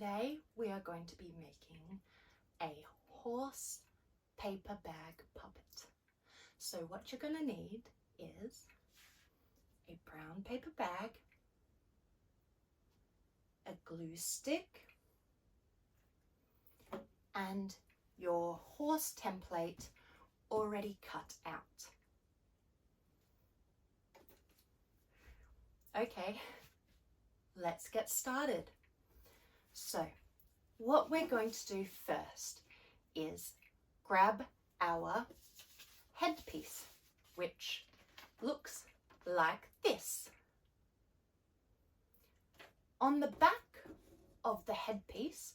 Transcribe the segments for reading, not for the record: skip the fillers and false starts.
Today we are going to be making a horse paper bag puppet. So what you're going to need is a brown paper bag, a glue stick, and your horse template already cut out. Okay, let's get started. So what we're going to do first is grab our headpiece, which looks like this. On the back of the headpiece,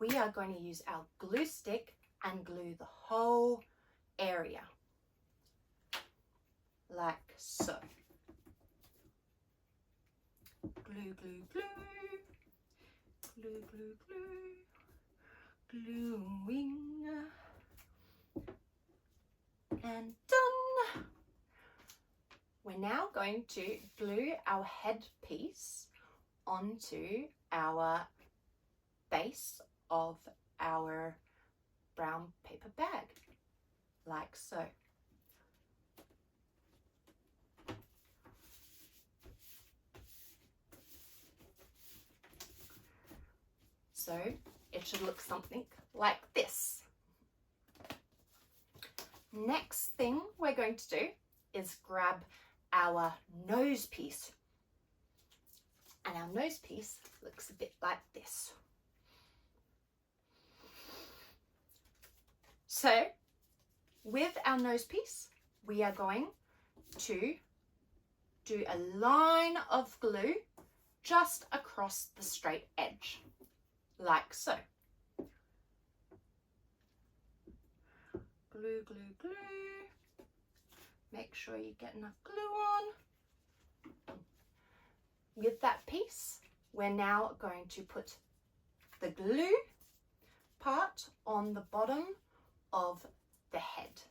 we are going to use our glue stick and glue the whole area, like so. Glue, glue, glue. Glue, glue, glue, gluing, and done. We're now going to glue our headpiece onto our base of our brown paper bag, like so. So it should look something like this. Next thing we're going to do is grab our nose piece. And our nose piece looks a bit like this. So with our nose piece, we are going to do a line of glue just across the straight edge, like so. Glue, glue, glue. Make sure you get enough glue on. With that piece, we're now going to put the glue part on the bottom of the head,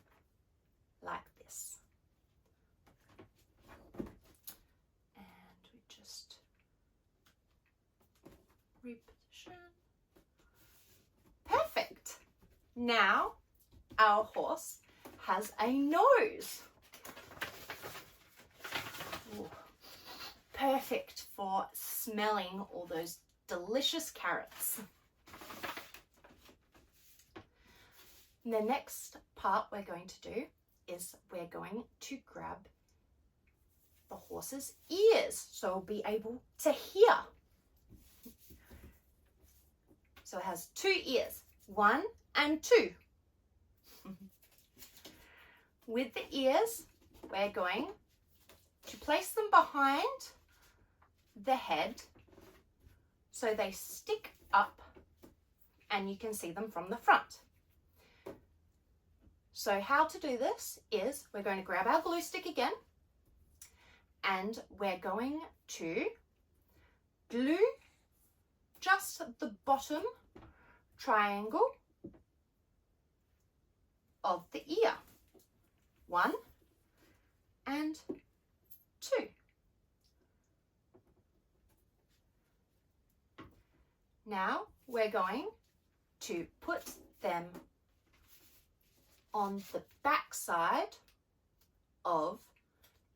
like this. And we just reposition. Perfect. Now our horse has a nose. Ooh. Perfect for smelling all those delicious carrots. The next part we're going to do is we're going to grab the horse's ears so we'll be able to hear. So it has two ears, 1 and 2. With the ears, we're going to place them behind the head so they stick up and you can see them from the front. So how to do this is we're going to grab our glue stick again and we're going to glue just the bottom triangle of the ear, 1 and 2. Now we're going to put them on the back side of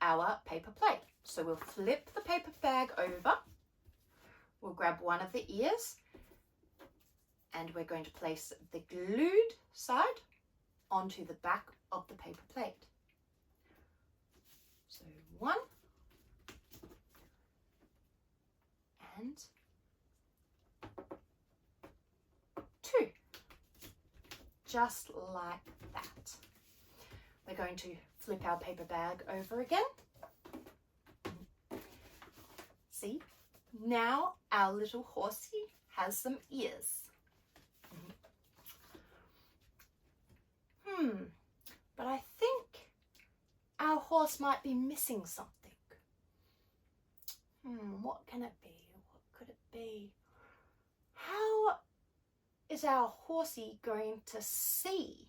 our paper plate. So we'll flip the paper bag over, we'll grab one of the ears and we're going to place the glued side onto the back of the paper plate. So 1 and 2, just like that. We're going to flip our paper bag over again. See, now our little horsey has some ears. But I think our horse might be missing something. What can it be? What could it be? How is our horsey going to see?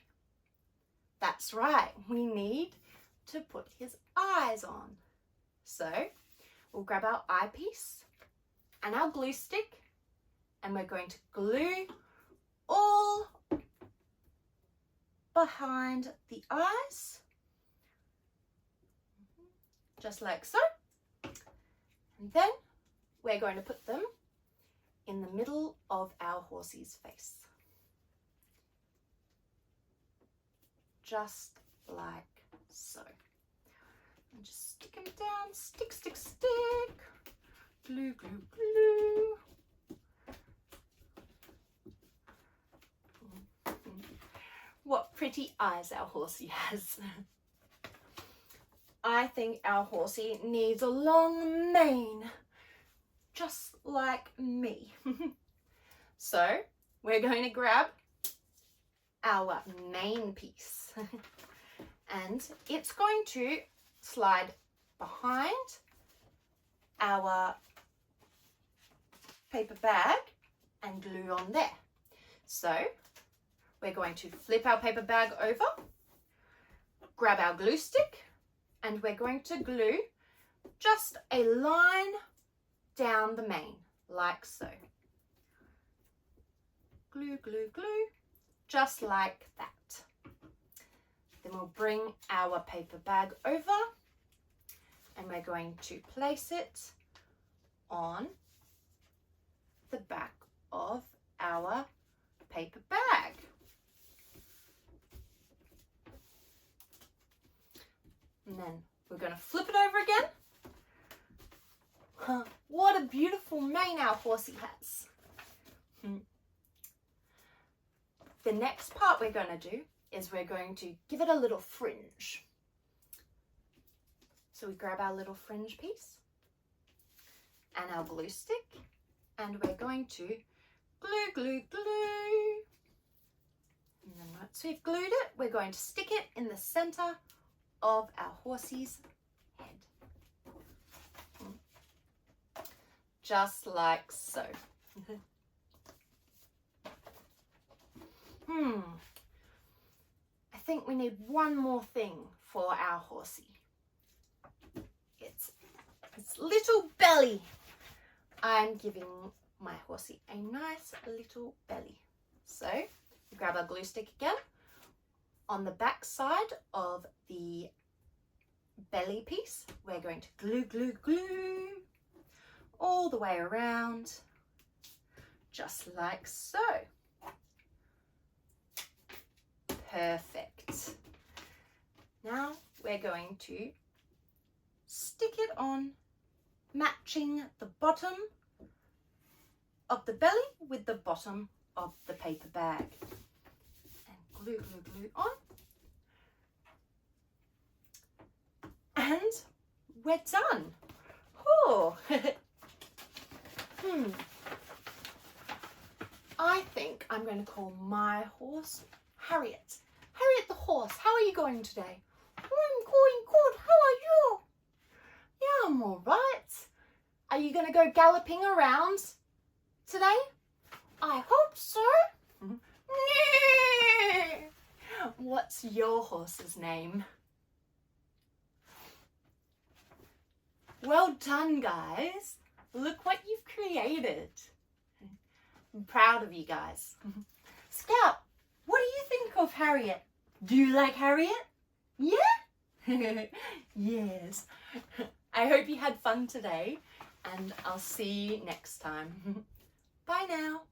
That's right, we need to put his eyes on. So we'll grab our eyepiece and our glue stick and we're going to glue all behind the eyes, just like so. And then we're going to put them in the middle of our horsey's face, just like so. And just stick them down, stick, stick, stick, glue, glue, glue. What pretty eyes our horsey has. I think our horsey needs a long mane, just like me. So we're going to grab our main piece and it's going to slide behind our paper bag and glue on there. So we're going to flip our paper bag over, grab our glue stick, and we're going to glue just a line down the mane, like so. Glue, glue, glue, just like that. Then we'll bring our paper bag over and we're going to place it on the back of our paper bag. And then we're going to flip it over again. What a beautiful mane our horsey has. The next part we're going to do is we're going to give it a little fringe. So we grab our little fringe piece and our glue stick and we're going to glue, glue, glue. And then once we've glued it, we're going to stick it in the center of our horsey's head. Just like so. I think we need one more thing for our horsey. It's little belly. I'm giving my horsey a nice little belly. So we grab our glue stick again. On the back side of the belly piece, we're going to glue, glue, glue all the way around, just like so. Perfect. Now we're going to stick it on, matching the bottom of the belly with the bottom of the paper bag. Glue, glue, glue on. And we're done. Oh. I think I'm going to call my horse Harriet. Harriet the horse, how are you going today? I'm going good. How are you? Yeah, I'm all right. Are you going to go galloping around today? I hope so. What's your horse's name? Well done, guys. Look what you've created. I'm proud of you guys. Scout, what do you think of Harriet? Do you like Harriet? Yeah? Yes. I hope you had fun today and I'll see you next time. Bye now.